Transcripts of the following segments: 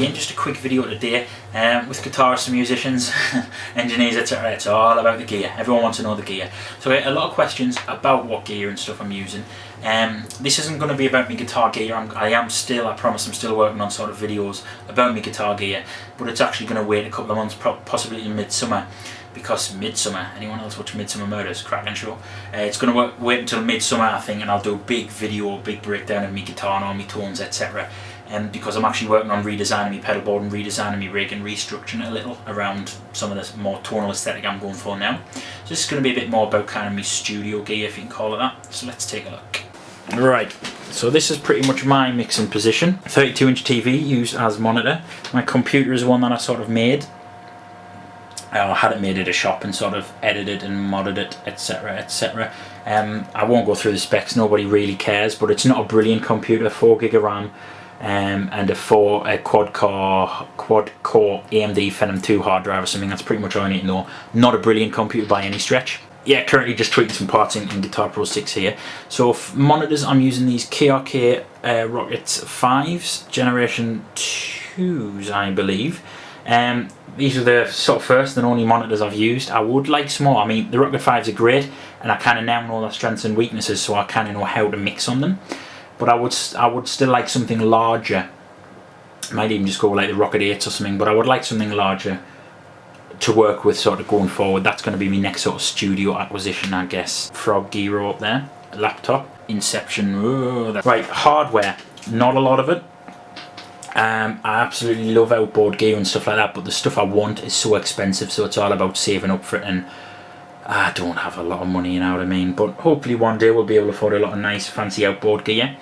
again, just a quick video today with guitarists and musicians, engineers, etc. It's all about the gear. Everyone wants to know the gear. So a lot of questions about what gear and stuff I'm using. This isn't going to be about my guitar gear. I promise I'm still working on sort of videos about my guitar gear, but it's actually going to wait a couple of months, possibly in midsummer. Because midsummer, anyone else watch Midsummer Murders? Cracking show. It's going to wait until midsummer, I think, and I'll do a big video, big breakdown of my guitar and all my tones, etc. Because I'm actually working on redesigning my pedal board and redesigning my rig and restructuring it a little around some of the more tonal aesthetic I'm going for now. So this is going to be a bit more about kind of my studio gear, if you can call it that. So let's take a look. Right, so this is pretty much my mixing position. 32-inch TV used as monitor. My computer is one that I sort of made. I had it made at a shop and sort of edited and modded it, etc, etc. I won't go through the specs, nobody really cares, but it's not a brilliant computer. 4 gig of RAM and a quad core AMD Phenom 2 hard drive or something. That's pretty much all I need to know. Not a brilliant computer by any stretch. Yeah, currently just tweaking some parts in Guitar Pro 6 here. So for monitors, I'm using these KRK Rockets 5s, generation 2s, I believe. These are the sort of first and only monitors I've used. I would like some more. I mean, the Rocket 5s are great, and I kind of now know their strengths and weaknesses, so I kind of know how to mix on them. But I would still like something larger. Might even just go like the Rocket 8s or something, but I would like something larger to work with sort of going forward. That's going to be my next sort of studio acquisition, I guess. Frog Gyro up there, laptop, Inception. Right, hardware, not a lot of it. I absolutely love outboard gear and stuff like that, but the stuff I want is so expensive, so it's all about saving up for it, and I don't have a lot of money, you know what I mean, but hopefully one day we'll be able to afford a lot of nice fancy outboard gear.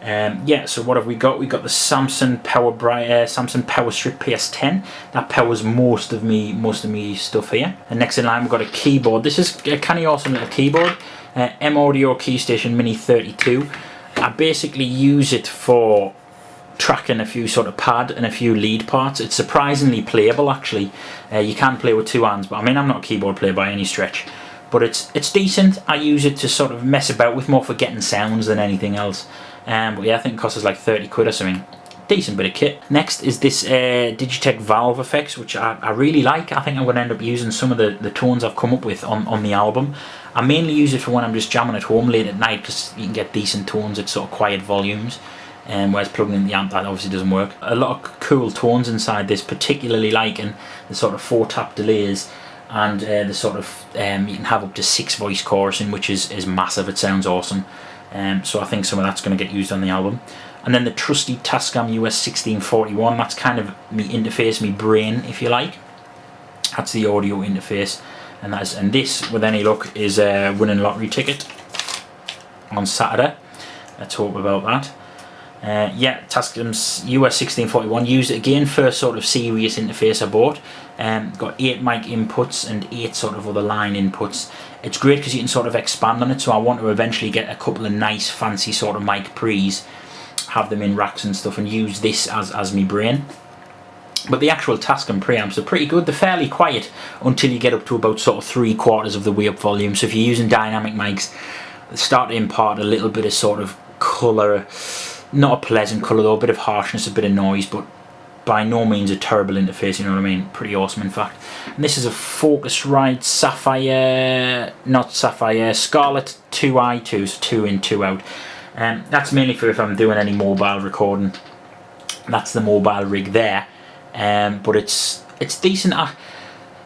Yeah, so what have we got? We got the Samsung Power Strip PS10. That powers most of me stuff here. And next in line we've got a keyboard. This is a kind of awesome little keyboard, M-Audio Keystation Mini 32. I basically use it for tracking a few sort of pad and a few lead parts. It's surprisingly playable, actually. You can play with 2 hands, but I mean, I'm not a keyboard player by any stretch, but it's decent. I use it to sort of mess about with, more for getting sounds than anything else. But yeah, I think it costs us like 30 quid or something. Decent bit of kit. Next is this Digitech Valve effects, which I really like. I think I'm going to end up using some of the tones I've come up with on the album. I mainly use it for when I'm just jamming at home late at night, because you can get decent tones at sort of quiet volumes. Whereas plugging in the amp, that obviously doesn't work. A lot of cool tones inside this, particularly liking the sort of 4-tap delays, and the sort of you can have up to 6 voice chorusing, which is massive. It sounds awesome. So I think some of that's going to get used on the album. And then the trusty Tascam US 1641. That's kind of me interface, me brain, if you like. That's the audio interface, and this, with any luck, is a winning lottery ticket on Saturday. Let's hope about that. Yeah, Tascam's US 1641, used it again, first sort of serious interface I bought. Got 8 mic inputs and 8 sort of other line inputs. It's great because you can sort of expand on it, so I want to eventually get a couple of nice fancy sort of mic pre's, have them in racks and stuff, and use this as my brain. But the actual Tascam preamps are pretty good. They're fairly quiet until you get up to about sort of 3/4 of the way up volume. So if you're using dynamic mics, they start to impart a little bit of sort of colour. Not a pleasant colour though, a bit of harshness, a bit of noise, but by no means a terrible interface, you know what I mean? Pretty awesome, in fact. And this is a Focusrite Scarlett 2i2, so 2 in, 2 out. That's mainly for if I'm doing any mobile recording. That's the mobile rig there. But it's decent.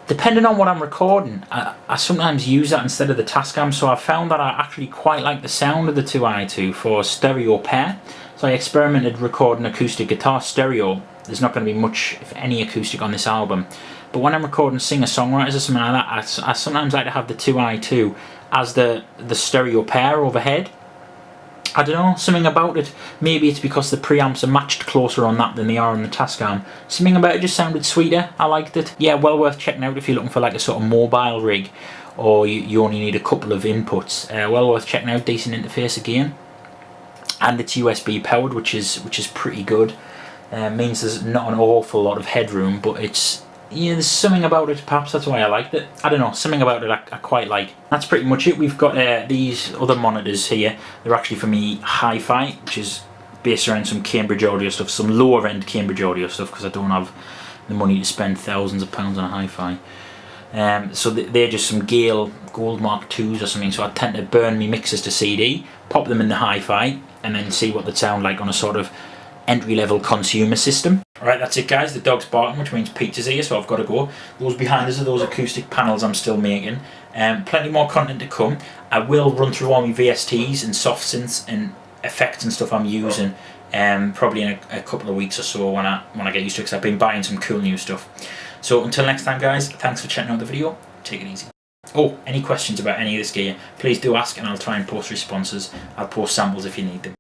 Depending on what I'm recording, I sometimes use that instead of the Tascam, so I found that I actually quite like the sound of the 2i2 for stereo pair. So I experimented recording acoustic guitar stereo. There's not going to be much, if any, acoustic on this album. But when I'm recording singer-songwriters or something like that, I sometimes like to have the 2i2 as the stereo pair overhead. I don't know, something about it. Maybe it's because the preamps are matched closer on that than they are on the Tascam. Something about it just sounded sweeter. I liked it. Yeah, well worth checking out if you're looking for like a sort of mobile rig, or you only need a couple of inputs. Well worth checking out. Decent interface again, and it's USB powered, which is pretty good. Means there's not an awful lot of headroom, but it's, yeah, there's something about it. Perhaps that's why I liked it. I don't know, something about it I quite like. That's pretty much it. We've got these other monitors here. They're actually for me hi-fi, which is based around some Cambridge audio stuff, some lower end Cambridge audio stuff, because I don't have the money to spend thousands of pounds on a hi-fi. So they're just some Gale Gold Mark 2s or something, so I tend to burn me mixes to CD, pop them in the hi-fi, and then see what they sound like on a sort of entry-level consumer system. Alright, that's it guys, the dog's barking, which means Peter's here, so I've got to go. Those behind us are those acoustic panels I'm still making. Plenty more content to come. I will run through all my VSTs and soft synths and effects and stuff I'm using probably in a couple of weeks or so when I get used to it, because I've been buying some cool new stuff. So until next time guys, thanks for checking out the video, take it easy. Oh, any questions about any of this gear, please do ask and I'll try and post responses. I'll post samples if you need them.